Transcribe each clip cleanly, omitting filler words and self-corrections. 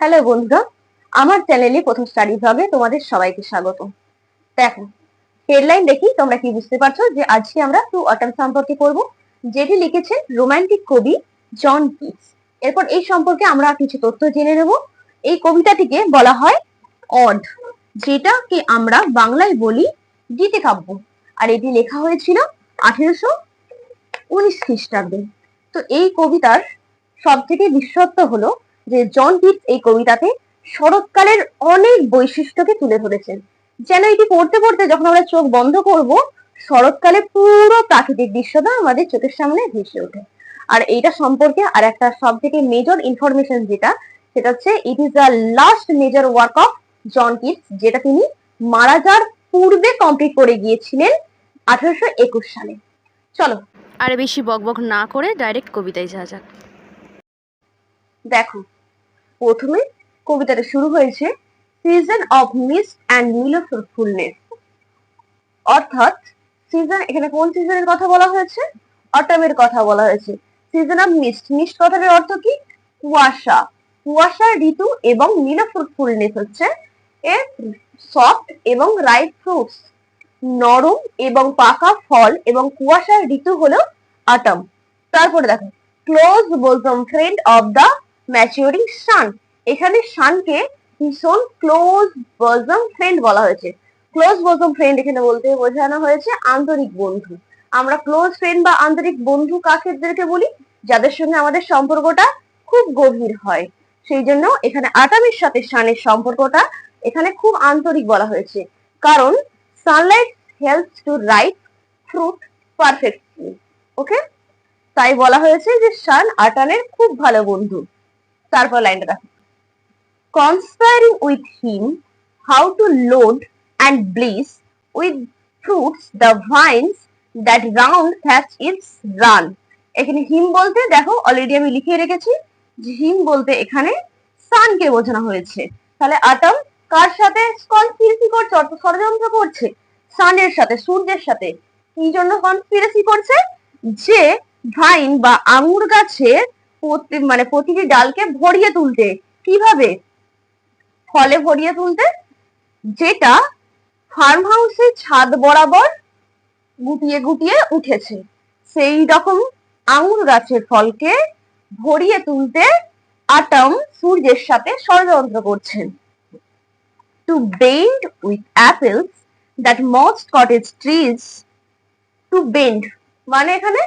Hello বন্ধুরা, আমার চ্যানেলে প্রথম স্টাডি ব্লগে তোমাদের সবাইকে স্বাগত। দেখো, হেডলাইন দেখি তোমরা কি বুঝতে পারছো যে আজকে আমরা টু অটাম সম্পর্কে পড়ব, যেটি লিখেছেন রোমান্টিক কবি জন কিটস। এরপর এই সম্পর্কে আমরা কিছু তথ্য জেনে নেব। এই কবিতাটিকে বলা হয় অড, যেটাকে আমরা বাংলায় বলি গীতিকাব্য, আর এটি লেখা হয়েছিল 1819 খ্রিস্টাব্দে। তো এই কবিতার সব থেকে বিশেষত্ব হলো যে জন কিটস এই কবিতাতে শরৎকালের অনেক বৈশিষ্ট্যকে তুলে ধরেছেন। যেন এটি পড়তে পড়তে যখন আমরা চোখ বন্ধ করব, শরৎকালে পুরো প্রাকৃতিক দৃশ্যটা আমাদের চোখের সামনে ভেসে ওঠে। আর এইটা সম্পর্কে আর একটা সব থেকে মেজর ইনফরমেশন সেটা হচ্ছে it is the last major work of John Keats, যেটা তিনি মারা যাওয়ার পূর্বে কমপ্লিট করে গিয়েছিলেন 1821 সালে। চলো আরে বেশি বকবক না করে ডাইরেক্ট কবিতায় যাওয়া যাক। দেখো, প্রথমে কবিতাটা শুরু হয়েছে সিজন অফ মিস্ট অ্যান্ড মিলফুলনেস, অর্থাৎ সিজন, এখানে কোন সিজনের কথা বলা হয়েছে? অটমের কথা বলা হয়েছে। সিজন অফ মিস্ট, মিস্ট কথাটার অর্থ কি? কুয়াশা, কুয়াশার ঋতু, এবং মিলফুলনেস হচ্ছে এ সফট এবং রাইপ ফ্রুটস, নরম এবং পাকা ফল এবং কুয়াশার ঋতু হলো অটম। তারপরে দেখো, close bosom friend of the maturing sun, এখানে সানকে ভীষণ ক্লোজ বোলসম ফ্রেন্ড বলা হয়েছে। ক্লোজ বোলসম ফ্রেন্ড এখানে বলতে বোঝানো হয়েছে আন্তরিক বন্ধু। আমরা ক্লোজ ফ্রেন্ড বা আন্তরিক বন্ধু কাকেদেরকে বলি? যাদের সঙ্গে আমাদের সম্পর্কটা খুব গভীর হয়। সেই জন্য এখানে আটামের সাথে সানের সম্পর্কটা এখানে খুব আন্তরিক বলা হয়েছে, কারণ sunlight helps to ripe fruit perfectly. Okay, তাই বলা হয়েছে যে সান আটানের খুব ভালো বন্ধু। তারপর লাইনটা দেখো, conspiring with him how to load and bliss with fruits the vines that round thatch its run, এখানে হিম বলতে দেখো অলরেডি আমি লিখে রেখেছি যে হিম বলতে এখানে সানকে বোঝানো হয়েছে। তাহলে আটম কার সাথে কনস্পিরেসি করছে, অর্থাৎ ষড়যন্ত্র করছে? সানের সাথে, সূর্যের সাথে। কি জন্য কনস্পিরেসি করছে? যে ভাইন বা আঙুর গাছের প্রতিটি ডালকে ভরিয়ে তুলতে। কিভাবে? ফলে ভরিয়ে তুলতে, যেটা ফার্ম হাউসের ছাদ বরাবর গুটিয়ে গুটিয়ে উঠেছে। সেই রকম আঙুর গাছের ফলকে ভরিয়ে তুলতে আটম সূর্যের সাথে ষড়যন্ত্র করছেন। To bend with apples that most cottage trees, to bend মানে এখানে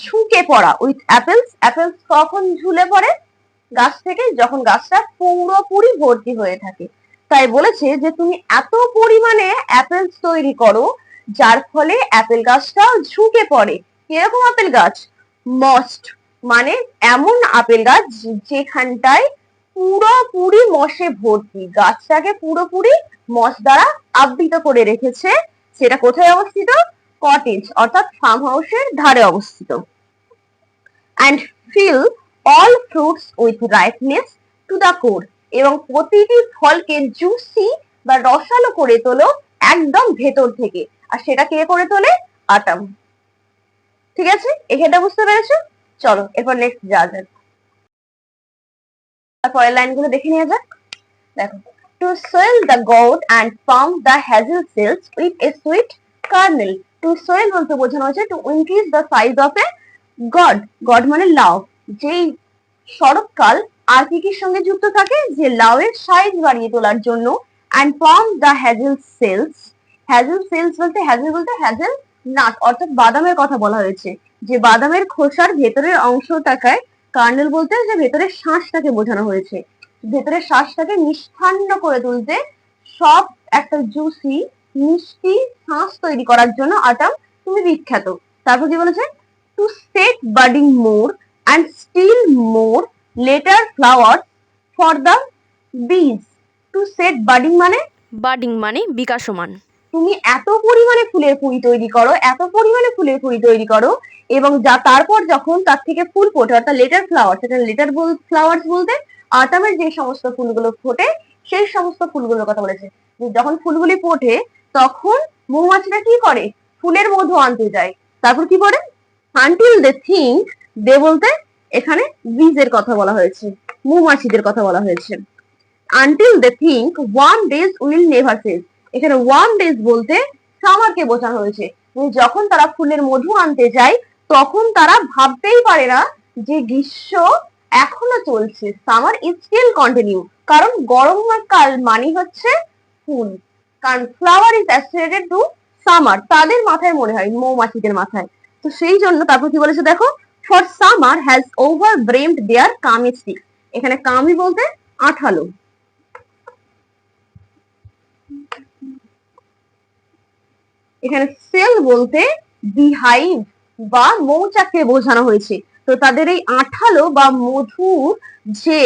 ঝুঁকে পড়া, উইথ অ্যাপেলস, অ্যাপেলস কখন ঝুলে পড়ে? গাছ থেকে, যখন গাছটা পুরোপুরি ভর্তি হয়ে থাকে। তাই বলেছে যে তুমি এত পরিমাণে অ্যাপেলস তৈরি করো যার ফলে অ্যাপেল গাছটা ঝুঁকে পড়ে। কিরকম আপেল গাছ? মস্ট মানে এমন আপেল গাছ যেখানটায় পুরোপুরি মশে ভর্তি, গাছটাকে পুরোপুরি মশ দ্বারা আবৃত করে রেখেছে। সেটা কোথায় অবস্থিত? কটেজ অর্থাৎ ফার্ম হাউসের ধারে অবস্থিত। and fill all fruits with ripeness to the core, এবং প্রতিটি ফলকে জুসি বা রসালো করে তোলো একদম ভেতর থেকে। আর সেটা কে করে তোলে? আটম। ঠিক আছে, এখানটা বুঝতে পেরেছো? চলো এরপর নেক্সট যা যাক, পরের লাইনগুলো দেখে নেওয়া যাক। দেখো, to soil the gourd and pump the hazel seeds with a sweet kernel, to soil বলতে বোঝানো হয়েছে to increase the size of a god, god মানে লাউ। যেই শরৎকাল আর কি কি সঙ্গে যুক্ত থাকে? যে লাউয়ের সাইজ বাড়িয়ে তোলার জন্য। and pump the hazel seeds, hazel seeds বলতে হ্যাজেল নাট অর্থাৎ বাদামের কথা বলা হয়েছে। যে বাদামের খোসার ভেতরের অংশটাকে কার্নেল বলতে যে ভেতরের শাঁসটাকে বোঝানো হয়েছে। ভেতরের শাঁসটাকে মিষ্টান্ন করে তুলতে, সব একটা জুসি মিষ্টি শাঁস তৈরি করার জন্য আটাম তুমি বিখ্যাত। তারপর কি বলেছে? to set budding more and still more later flowers for the bees, to set budding মানে বাডিং মানে বিকাশমান। তুমি এত পরিমাণে ফুলের কুঁড়ি তৈরি করো, এত পরিমাণে ফুলের কুঁড়ি তৈরি করো, এবং যা তারপর যখন তার থেকে ফুল ফোটে অর্থাৎ লেটার ফ্লাওয়ার, সেটা লেটার ফ্লাওয়ার্স বলতে আটামের যে সমস্ত ফুলগুলো ফোটে সেই সমস্ত ফুলগুলোর কথা বলেছে। যখন ফুলগুলি ফোটে তখন মৌমাছিরা কি করে? ফুলের মধু আনতে যায়। তারপর কি করে? আনটিল দে থিঙ্ক, দে বলতে এখানে বীজের কথা বলা হয়েছে, মৌমাছিদের কথা বলা হয়েছে। Until they think warm days will never cease. এখানে ওয়ার্ম ডেজ বলতে সামারকে বোঝানো হয়েছে। যখন তারা ফুলের মধু আনতে যায় তখন তারা ভাবতেই পারে না যে গ্রীষ্ম এখনো চলছে, সামার ইজ স্টিল কন্টিনিউ। কারণ গরমকাল মানে হচ্ছে ফুল, কারণ flower is associated two summer, তাদের মাথায় মনে হয়, মৌমাছিদের মাথায়। তো সেই জন্য তারপর কি বলেছে দেখো, ফর সামার হ্যাজ ওভার ব্রেমড দেয়ার কামি স্টিক। এখানে কামি বলতে আঠালো। এখানে সেল বলতে বিহাইভ বা মৌচাককে বোঝানো হয়েছে। তো তাদের এই আঠালো বা মধুর যে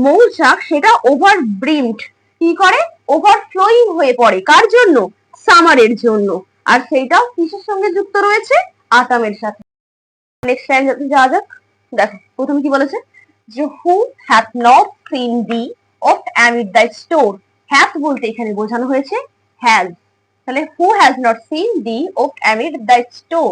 মৌচাক সেটা ওভার ব্রিমড, কি করে, ওভারফ্লোয়িং হয়ে পড়ে, কার জন্য, সামারের জন্য। আর সেইটাও কিসের সঙ্গে যুক্ত রয়েছে, আটামের সাথে। নেক্সট টাইম যাওয়া যাক। দেখো প্রথমে কি বলেছে, যে who hath not seen thee oft amid the store. Hath বলতে এখানে বোঝানো হয়েছে হ্যাজ। তাহলে who has not seen thee oft amid the store,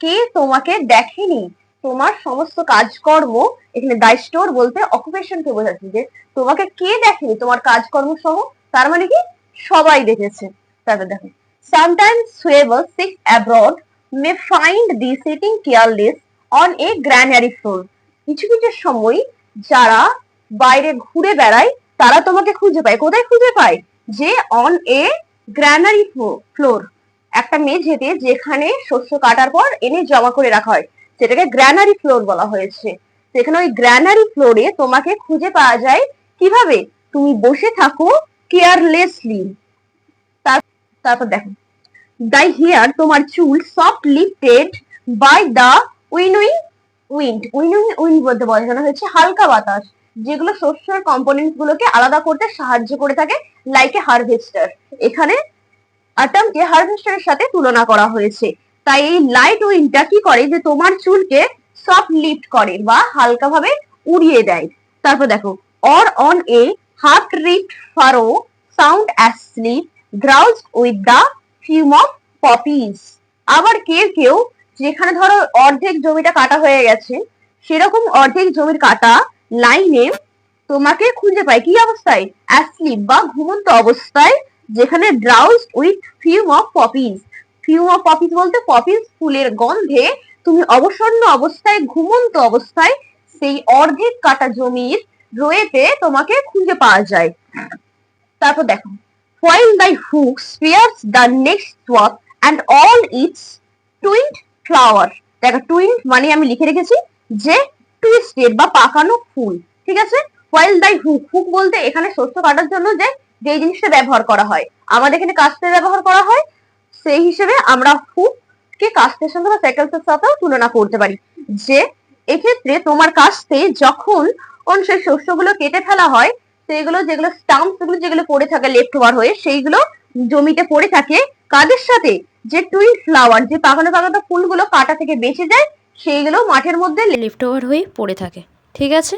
কে তোমাকে দেখেনি তোমার সমস্ত কাজকর্ম। এখানে দ্য স্টোর বলতে অকুপেশনকে বোঝাচ্ছে, যে তোমাকে কে দেখেনি তোমার কাজকর্ম সহ, তার মানে কি সবাই দেখেছে। তারপর দেখো, sometimes whoever sick abroad may find thee sitting careless on a granary floor. কিছু কিছু সময় যারা বাইরে ঘুরে বেড়ায় তারা তোমাকে খুঁজে পায়, কোথায় খুঁজে পায়, যে অন এ গ্রানারি ফ্লোর, একটা মেঝেতে যেখানে শস্য কাটার পর এনে জমা করে রাখা হয় সেটাকে গ্রানারি ফ্লোর বলা হয়েছে। সেখানে ওই গ্রানারি ফ্লোরে তোমাকে খুঁজে পাওয়া যায় কিভাবে, তুমি বসে থাকো কেয়ারলেসলি। তারপর দেখো, দাই হেয়ার তোমার চুল soft lifted by the winnowing wind. Winnowing wind বলতে বোঝানো হয়েছে হালকা বাতাস, যেগুলো শস্যের কম্পোনেন্ট গুলোকে আলাদা করতে সাহায্য করে থাকে, লাইক এ হারভেস্টার। এখানে আটামকে হারভেস্টারের সাথে তুলনা করা হয়েছে। তাই এই লাইট উইন্ডটা কি করে, যে তোমার চুলকে সফট লিফট করে বা হালকা ভাবে উড়িয়ে দেয়। তারপর দেখো, or on a half reaped furrow sound asleep drowse with the fume of poppies. আবার কেউ কেউ, যেখানে ধরো অর্ধেক জমিটা কাটা হয়ে গেছে, সেরকম অর্ধেক জমির কাটা লাইনে তোমাকে খুঁজে পায় কি অবস্থায়, অ্যাসলিপ বা ঘুমন্ত অবস্থায়, যেখানে drowse with fume of poppies. Fume of poppies বলতে পপিজ ফুলের গন্ধে তুমি অবসন্ন অবস্থায়, ঘুমন্ত অবস্থায় সেই অর্ধেক কাটা জমির রোয়েতে তোমাকে খুঁজে পাওয়া যায়। তারপর দেখো, while thy hook spears the next swap and all its twinned flower। দেখো টুইন্ড মানে আমি লিখে রেখেছি যে টুইস্টেড বা পাকানো ফুল, ঠিক আছে। while thy hook, হুক বলতে এখানে শস্য কাটার জন্য যে যে জিনিসটা ব্যবহার করা হয়, আমাদের এখানে কাস্তে ব্যবহার করা হয়, সেই হিসেবে আমরা হুককে কাস্তের সঙ্গে বা সেকেলসের সাথেও তুলনা করতে পারি। যে এক্ষেত্রে তোমার কাস্তে যখন সেই শস্যগুলো কেটে ফেলা হয়, সেগুলো যেগুলো স্টাম্পস গুলো যেগুলো পড়ে থাকে লেফট ওভার হয়ে, সেইগুলো জমিতে পড়ে থাকে কাদের সাথে, যে টুইন ফ্লাওয়ার, যে পাকানো পাকানো ফুলগুলো কাটা থেকে বেঁচে যায়, সেইগুলো মাঠের মধ্যে লেফট ওভার হয়ে পড়ে থাকে। ঠিক আছে,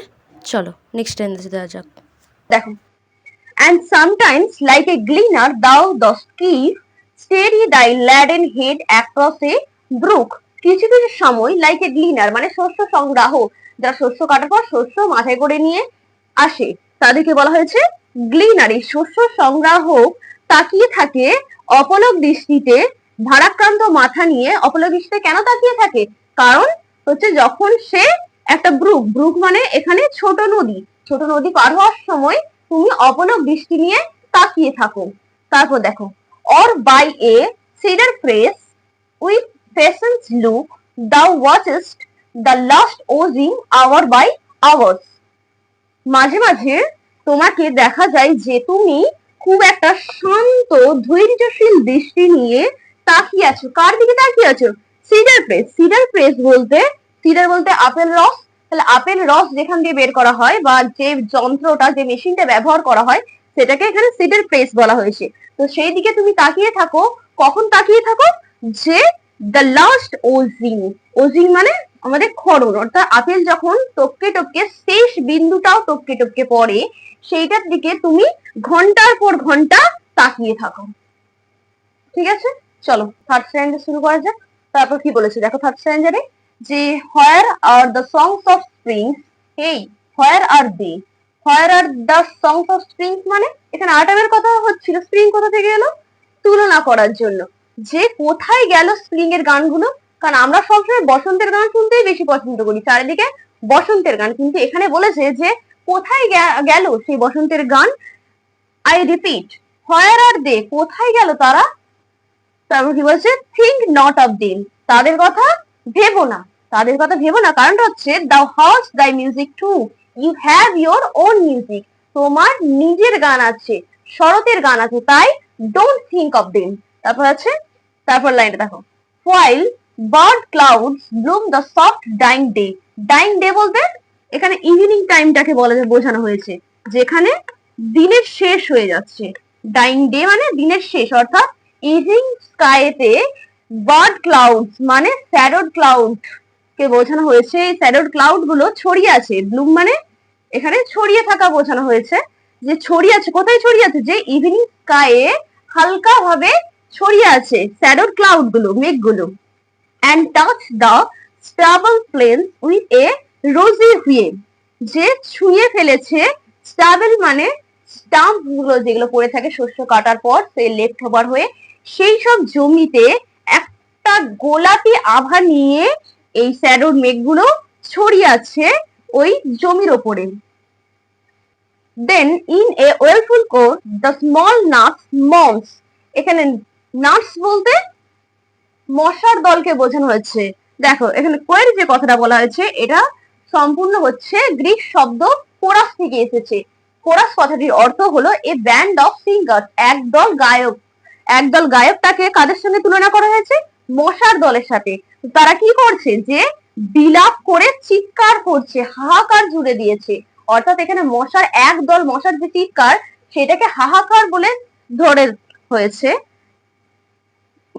চলো নেক্সট টাইম দেওয়া যাক। দেখো, and sometimes like a gleaner thou dost keep steady thy laden head across a brook। কিছু কিছু সময় like a gleaner মানে শস্য সংগ্রাহক, যারা শস্য কাটার পর শস্য মাথায় করে নিয়ে আসে তাদেরকে বলা হয়েছে গ্লিনার। এই শস্য সংগ্রাহক তাকিয়ে থাকে অপলক দৃষ্টিতে, ভারাক্রান্ত মাথা নিয়ে অপলক দৃষ্টিতে কেন তাকিয়ে থাকে, কারণ হচ্ছে যখন সে একটা ব্রুক, ব্রুক মানে এখানে ছোট নদী, ছোট নদী পার হওয়ার সময় তুমি অপলক দৃষ্টি নিয়ে তাকিয়ে থাকো। তারপর দেখো, or by a cedar press with patience look thou watchest the last oozing hour by hours। মাঝে মাঝে তোমাকে দেখা যায় যে তুমি খুব একটা শান্ত ধৈর্যশীল দৃষ্টি নিয়ে তাকিয়ে আছো, কার দিকে তাকিয়ে আছো, সিডার প্রেস। সিডার প্রেস বলতে, সিডার বলতে আপেল রস, তাহলে আপেল রস যেখান দিয়ে বের করা হয় বা যে যন্ত্রটা, যে মেশিনটা ব্যবহার করা হয়, সেটাকে এখানে সিডার প্রেস বলা হয়েছে। তো সেই দিকে তুমি তাকিয়ে থাকো, কখন তাকিয়ে থাকো, যে দ্য লাস্ট ওজিং। ওজিং মানে আমাদের ক্ষরণ, অর্থাৎ আপেল যখন টপকে টপকে শেষ বিন্দুটাও টপকে টপকে পড়ে, সেইটার দিকে তুমি ঘন্টার পর ঘন্টা তাকিয়ে থাকো। ঠিক আছে, চলো থার্ড স্ট্যান্ডার্ড শুরু করা যাক। তারপর কি বলেছে দেখো থার্ড স্ট্যান্ডার্ডে, যে where are the songs of spring, hey where are they. Where are the songs of spring মানে এখানে অটামের কথা হচ্ছিল, স্প্রিং কোথা থেকে এলো তুলনা করার জন্য, যে কোথায় গেল স্প্রিং এর গানগুলো। কারণ আমরা সবসময় বসন্তের গান শুনতেই বেশি পছন্দ করি, চারিদিকে বসন্তের গান, কিন্তু এখানে বলেছে যে কোথায় গেল সেই বসন্তের গান। আই রিপিট, হোয়ার আর দে, কোথায় গেল তারা। তারপর কি বলছে, থিঙ্ক নট অফ দেম, তাদের কথা ভেবো না, তাদের কথা ভেবো না। কারণটা হচ্ছে thou hast thy music too, you have your own music, তোমার নিজের গান আছে, শরতের গান আছে, তাই ডোন্ট থিঙ্ক অফ দেম। তারপর আছে, তারপর লাইনটা দেখো, while barred clouds bloom the soft dying day. Dying day বলতে এখানে ইভিনিং টাইমটাকে বোঝানো হয়েছে, যেখানে দিনের শেষ হয়ে যাচ্ছে। ডাইং ডে মানে দিনের শেষ, অর্থাৎ ইভিনিং স্কাইতে বার্ড ক্লাউডস মানে শ্যাডোড ক্লাউড কে বোঝানো হয়েছে। এই শ্যাডোড ক্লাউড গুলো ছড়িয়ে আছে, ব্লুম মানে এখানে ছড়িয়ে থাকা বোঝানো হয়েছে, যে ছড়িয়ে আছে, কোথায় ছড়িয়ে আছে, যে ইভিনিং স্কাইয়ে হালকা ভাবে ছড়িয়ে আছে শ্যাডোড ক্লাউড গুলো, মেঘগুলো। and touch the stubble plains with a rosy হুয়ে, যে ছুঁয়ে ফেলেছে, স্টাবল মানে স্টাম্প গুলো যেগুলো পড়ে থাকে শস্য কাটার পর সেই লেফট ওভার হয়ে, সেই সব জমিতে একটা গোলাপি আভা নিয়ে এই শ্যাডোড মেঘগুলো ছড়িয়ে আছে ওই জমির ওপরে। Then in a wailful choir the small gnats মমস, এখানে নাটস বলতে মশার দলকে বোঝানো হয়েছে। দেখো এখানে কোয়ের যে কথাটা বলা হয়েছে এটা সম্পূর্ণ হচ্ছে গ্রিক শব্দ কোরাস থেকে এসেছে। কোরাস কথাটির অর্থ হলো এ ব্যান্ড অফ সিঙ্গার, একদল গায়ক। একদল গায়কটাকে কাদের সঙ্গে তুলনা করা হয়েছে, মশার দলের সাথে। তারা কি করছে, যে বিলাপ করে চিৎকার করছে, হাহাকার জুড়ে দিয়েছে। অর্থাৎ এখানে মশার একদল, মশার যে চিৎকার সেটাকে হাহাকার বলে ধরে হয়েছে।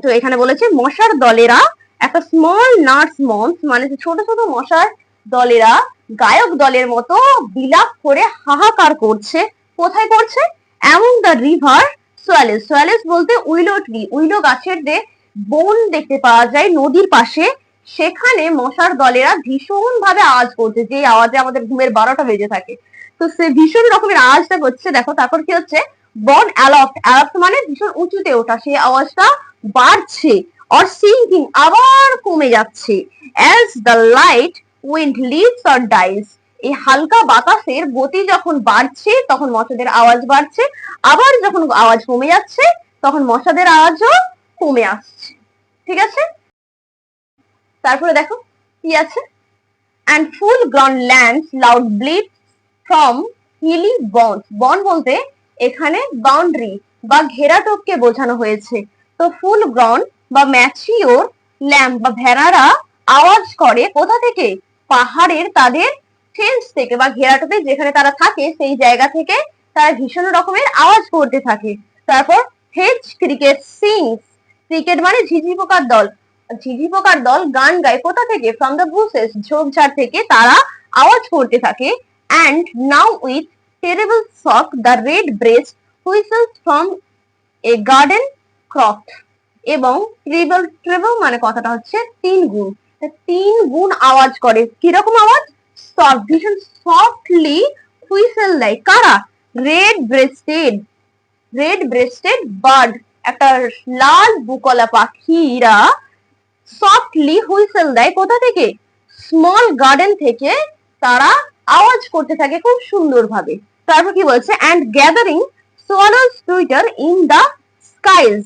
তো এখানে বলেছে মশার দলেরা, একটা স্মল নাটস মমস মানে ছোট ছোট মশার দলেরা গায়ক দলের মতো বিলাপ করে হাহাকার করছে। কোথায় করছে, অ্যামং দ্য রিভার সোয়ালেস, সোয়ালেস বলতে উইলো ট্রি, উইলো গাছের যে বন দেখতে পাওয়া যায় নদীর পাশে, সেখানে মশার দলেরা ভীষণ ভাবে আওয়াজ করছে, যে আওয়াজে আমাদের ঘুমের 12টা বেজে থাকে। তো সে ভীষণ রকমের আওয়াজটা করছে। দেখো তারপর কি হচ্ছে, বন অ্যালফট, অ্যালফট মানে ভীষণ উঁচুতে ওঠা, সেই আওয়াজটা বাড়ছে, অর সিঙ্কিং আবার কমে যাচ্ছে। As the light wind lives or dies, এই হালকা বাতাসের গতি যখন বাড়ছে তখন মশাদের আওয়াজ বাড়ছে, আবার যখন আওয়াজ কমে যাচ্ছে তখন মশাদের আওয়াজও কমে আসছে। ঠিক আছে, তারপরে দেখো কি আছে, and full grown lands loud bleats from hilly bonds, বন বলতে এখানে বাউন্ডারি বা ঘেরাটোপকে বোঝানো হয়েছে। তো ফুল গ্রন বা ম্যাচিওর ল্যাম্প বা ভেড়ারা আওয়াজ করে কোথা থেকে, পাহাড়ের তাদের ফেন্স থেকে বা ঘেরাটোপে যেখানে তারা থাকে সেই জায়গা থেকে তারা ভীষণ রকমের আওয়াজ করতে থাকে। তারপর হেজ ক্রিকেট সিংস, ক্রিকেট মানে ঝিঝি পোকার দল, ঝিঝি পোকার দল গান গায় কোথা থেকে, ফ্রম দ্য বুশেস, ঝোপঝাড় থেকে তারা আওয়াজ করতে থাকে। অ্যান্ড নাও উইথ টেরিবল শক the red breast whistles from a garden croft, এবং ট্রিবল, ট্রিবল মানে কথাটা হচ্ছে 3 গুণ, 3 গুণ আওয়াজ করে। কিরকম আওয়াজ, সফট, ভীষণ সফটলি হুইসেল দেয়। কারা, red breasted, red breasted bird, একটা লাল বুকলা পাখিরা সফটলি হুইসেল দেয় কোথা থেকে, স্মল গার্ডেন থেকে তারা আওয়াজ করতে থাকে খুব সুন্দর ভাবে। তারপর কি বলছে, and gathering swallows twitter in the skies,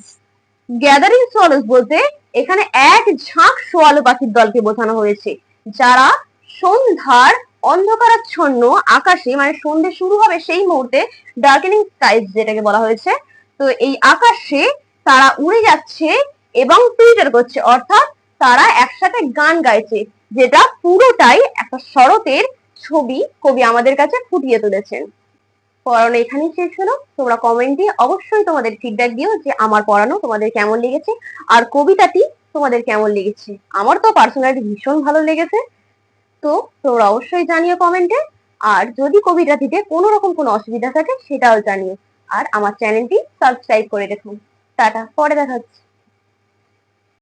gathering swallows বলতে এখানে এক ঝাঁক সোয়ালো পাখির দলকে বোঝানো হয়েছে, যারা সন্ধ্যার অন্ধকারাচ্ছন্ন আকাশে, মানে সন্ধে শুরু হবে সেই মুহূর্তে, ডার্কেনিং স্কাইজ যেটাকে বলা হয়েছে, তো এই আকাশে তারা উড়ে যাচ্ছে এবং টুইটার করছে, অর্থাৎ তারা একসাথে গান গাইছে, যেটা পুরোটাই একটা শরতের ছবি কবি আমাদের কাছে ফুটিয়ে তুলেছেন। পড়ানো এখানেই শেষ হলো। তোমরা কমেন্টে অবশ্যই তোমাদের ফিডব্যাক দিও যে আমার পড়ানো তোমাদের কেমন লেগেছে আর কবিতাটি তোমাদের কেমন লেগেছে। আমার তো পার্সোনালি ভীষণ ভালো লেগেছে, তো তোমরা অবশ্যই জানিও কমেন্টে। আর যদি কবিতাটিতে কোনো রকম কোনো অসুবিধা থাকে সেটাও জানিও, আর আমার চ্যানেলটি সাবস্ক্রাইব করে রেখো। টাটা, পরে দেখা হচ্ছে।